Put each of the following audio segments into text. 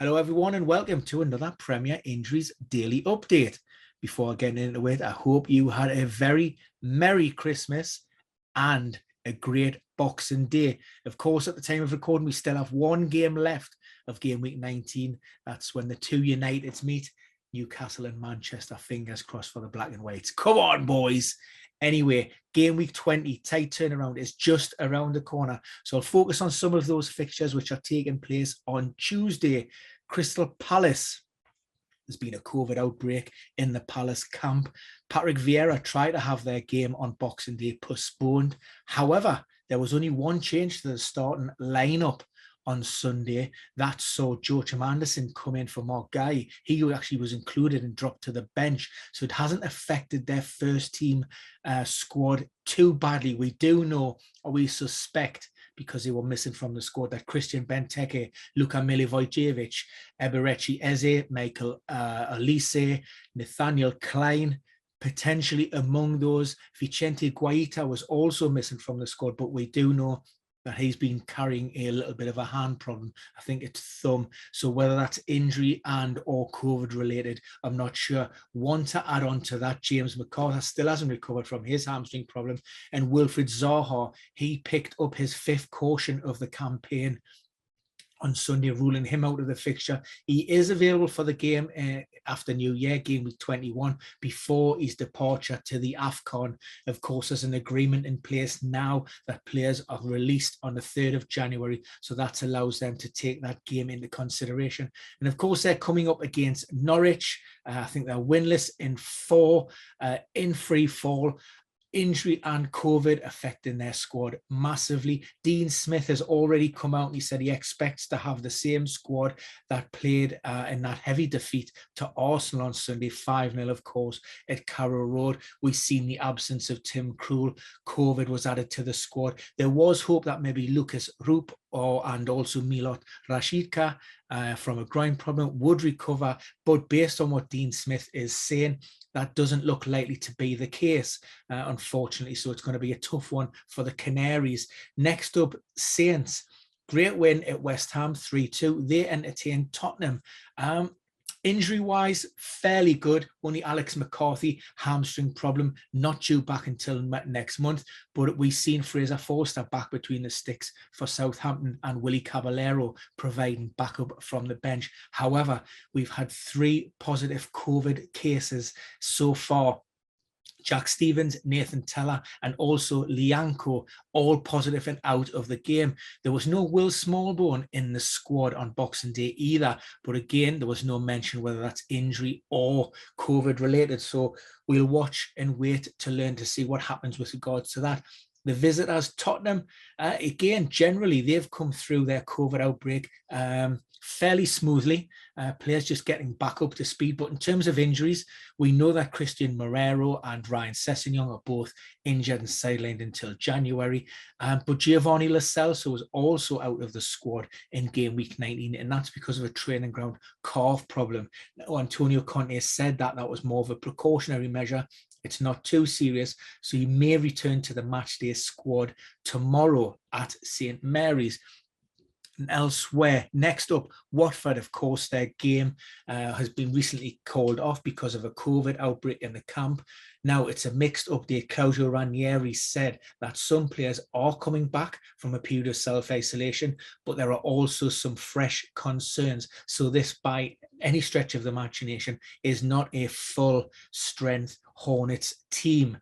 Hello everyone and welcome to another Premier Injuries Daily Update. Before getting into it, I hope you had a very Merry Christmas and a great Boxing Day. Of course, at the time of recording, we still have one game left of game week 19. That's when the two Uniteds meet, Newcastle and Manchester. Fingers crossed for the black and whites. Come on, boys. Anyway, game week 20, tight turnaround, is just around the corner. So I'll focus on some of those fixtures which are taking place on Tuesday. Crystal Palace. There's been a COVID outbreak in the Palace camp. Patrick Vieira tried to have their game on Boxing Day postponed. However, there was only one change to the starting lineup on Sunday. That saw Joachim Andersen come in for Mark Guy. He actually was included and dropped to the bench. So it hasn't affected their first team squad too badly. We do know, or we suspect, because they were missing from the squad, that Christian Benteke, Luka Milivojevic, Eberechi Eze, Michael Olise, Nathaniel Klein, potentially among those. Vicente Guaita was also missing from the squad, but we do know that he's been carrying a little bit of a hand problem. I think it's thumb. So whether that's injury and or COVID related, I'm not sure. One to add on to that, James McArthur still hasn't recovered from his hamstring problem. And Wilfried Zaha, he picked up his 5th caution of the campaign on Sunday, ruling him out of the fixture. He is available for the game after New Year, game week 21, before his departure to the AFCON. Of course, there's an agreement in place now that players are released on the 3rd of January, so that allows them to take that game into consideration. And of course, they're coming up against Norwich. I think they're winless in 4, in free fall. Injury and COVID affecting their squad massively. Dean Smith has already come out and he said he expects to have the same squad that played in that heavy defeat to Arsenal on Sunday, 5-0, of course, at Carrow Road. We've seen the absence of Tim Krul. COVID was added to the squad. There was hope that maybe Lucas Rupp and also Milot Rashica from a groin problem would recover, but based on what Dean Smith is saying, that doesn't look likely to be the case, unfortunately. So it's going to be a tough one for the Canaries. Next up, Saints. Great win at West Ham, 3-2. They entertained Tottenham. Injury-wise, fairly good. Only Alex McCarthy, hamstring problem, not due back until next month. But we've seen Fraser Forster back between the sticks for Southampton and Willie Caballero providing backup from the bench. However, we've had 3 positive COVID cases so far. Jack Stevens, Nathan Teller, and also Lianco, all positive and out of the game. There was no Will Smallbone in the squad on Boxing Day either, but again, there was no mention whether that's injury or COVID related. So we'll watch and wait to learn to see what happens with regards to that. The visitors, Tottenham, again, generally, they've come through their COVID outbreak fairly smoothly. Players just getting back up to speed. But in terms of injuries, we know that Christian Morero and Ryan Sessegnon are both injured and sidelined until January. But Giovanni Lo Celso was also out of the squad in game week 19, and that's because of a training ground calf problem. Now, Antonio Conte said that was more of a precautionary measure. It's not too serious, so he may return to the matchday squad tomorrow at St. Mary's. And elsewhere, next up, Watford, of course, their game has been recently called off because of a COVID outbreak in the camp. Now, it's a mixed update. Claudio Ranieri said that some players are coming back from a period of self-isolation, but there are also some fresh concerns. So this, by any stretch of the imagination, is not a full-strength Hornets team.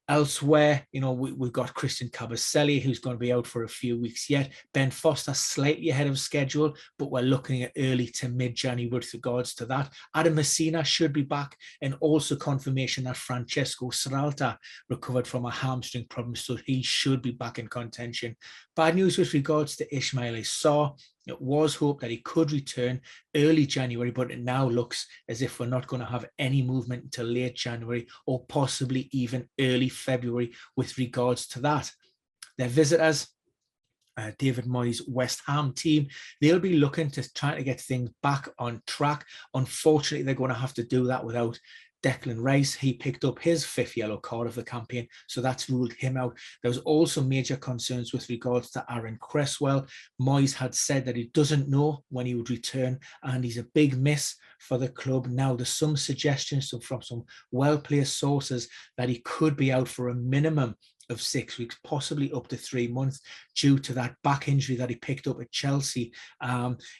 Elsewhere, we've got Christian Kabasele, who's going to be out for a few weeks yet. Ben Foster slightly ahead of schedule, but we're looking at early to mid-January with regards to that. Adam Messina should be back, and also confirmation that Francesco Serralta recovered from a hamstring problem, so he should be back in contention. Bad news with regards to Ismail Assar. It was hoped that he could return early January, but it now looks as if we're not going to have any movement until late January or possibly even early February with regards to that. Their visitors, David Moyes' West Ham team, they'll be looking to try to get things back on track. Unfortunately, they're going to have to do that without Declan Rice, he picked up his 5th yellow card of the campaign, so that's ruled him out. There was also major concerns with regards to Aaron Creswell. Moyes had said that he doesn't know when he would return, and he's a big miss for the club. Now, there's some suggestions from some well-placed sources that he could be out for a minimum of 6 weeks, possibly up to 3 months, due to that back injury that he picked up at Chelsea.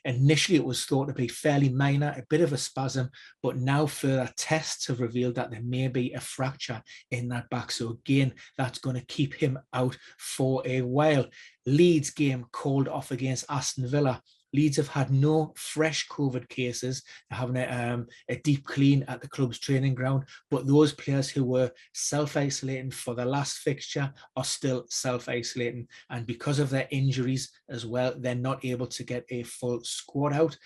Initially, it was thought to be fairly minor, a bit of a spasm, but now further tests have revealed that there may be a fracture in that back. So again, that's going to keep him out for a while. Leeds game called off against Aston Villa. Leeds have had no fresh COVID cases. They're having a deep clean at the club's training ground, but those players who were self-isolating for the last fixture are still self-isolating, and because of their injuries as well, they're not able to get a full squad out.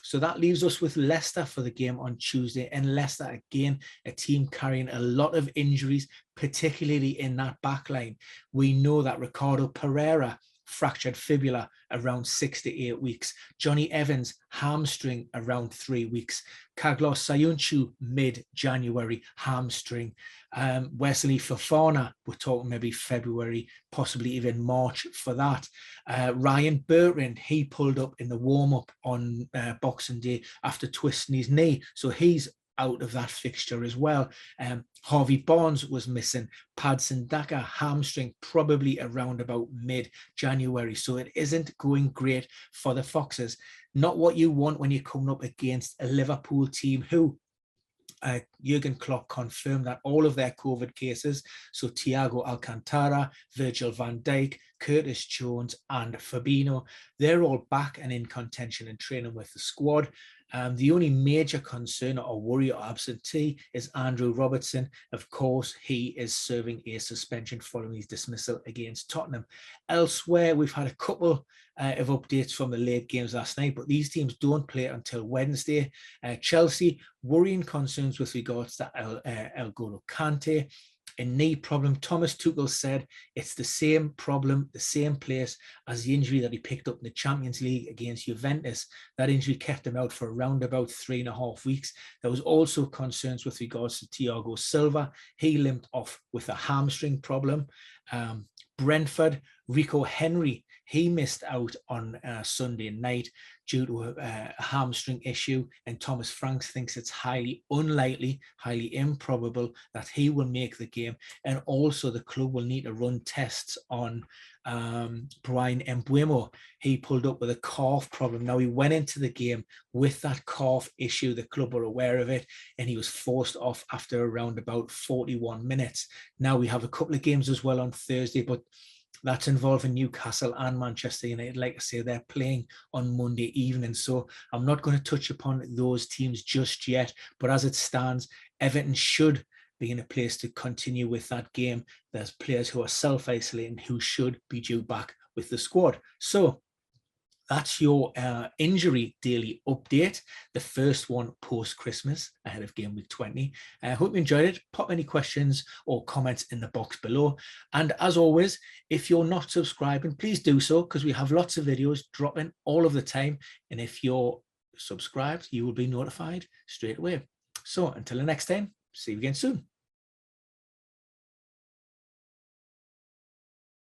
So that leaves us with Leicester for the game on Tuesday, and Leicester, again, a team carrying a lot of injuries, particularly in that back line. We know that Ricardo Pereira fractured fibula around 6 to 8 weeks. Johnny Evans, hamstring around 3 weeks. Kaglos Sayuncu, mid-January, hamstring. Wesley Fofana, we're talking maybe February, possibly even March for that. Ryan Bertrand, he pulled up in the warm-up on Boxing Day after twisting his knee, so he's out of that fixture as well. Harvey Barnes was missing. Padson Daka, hamstring, probably around about mid-January. So it isn't going great for the Foxes. Not what you want when you're coming up against a Liverpool team who Jurgen Klopp confirmed that all of their COVID cases, so Thiago Alcantara, Virgil van Dijk, Curtis Jones and Fabinho, they're all back and in contention and training with the squad. The only major concern or worry or absentee is Andrew Robertson. Of course, he is serving a suspension following his dismissal against Tottenham. Elsewhere, we've had a couple of updates from the late games last night, but these teams don't play until Wednesday. Chelsea, worrying concerns with regards to El Golo Kante. A knee problem. Thomas Tuchel said it's the same problem, the same place as the injury that he picked up in the Champions League against Juventus. That injury kept him out for around about 3.5 weeks. There was also concerns with regards to Thiago Silva. He limped off with a hamstring problem. Brentford, Rico Henry, he missed out on Sunday night due to a hamstring issue, and Thomas Franks thinks it's highly unlikely, highly improbable that he will make the game. And also the club will need to run tests on Brian Mbeumo. He pulled up with a calf problem. Now, he went into the game with that calf issue. The club were aware of it, and he was forced off after around about 41 minutes. Now, we have a couple of games as well on Thursday, but that's involving Newcastle and Manchester United. Like I say, they're playing on Monday evening, so I'm not going to touch upon those teams just yet. But as it stands, Everton should be in a place to continue with that game. There's players who are self-isolating who should be due back with the squad. So that's your injury daily update, the first one post-Christmas ahead of game week 20. I hope you enjoyed it. Pop any questions or comments in the box below. And as always, if you're not subscribing, please do so, because we have lots of videos dropping all of the time. And if you're subscribed, you will be notified straight away. So until the next time, see you again soon.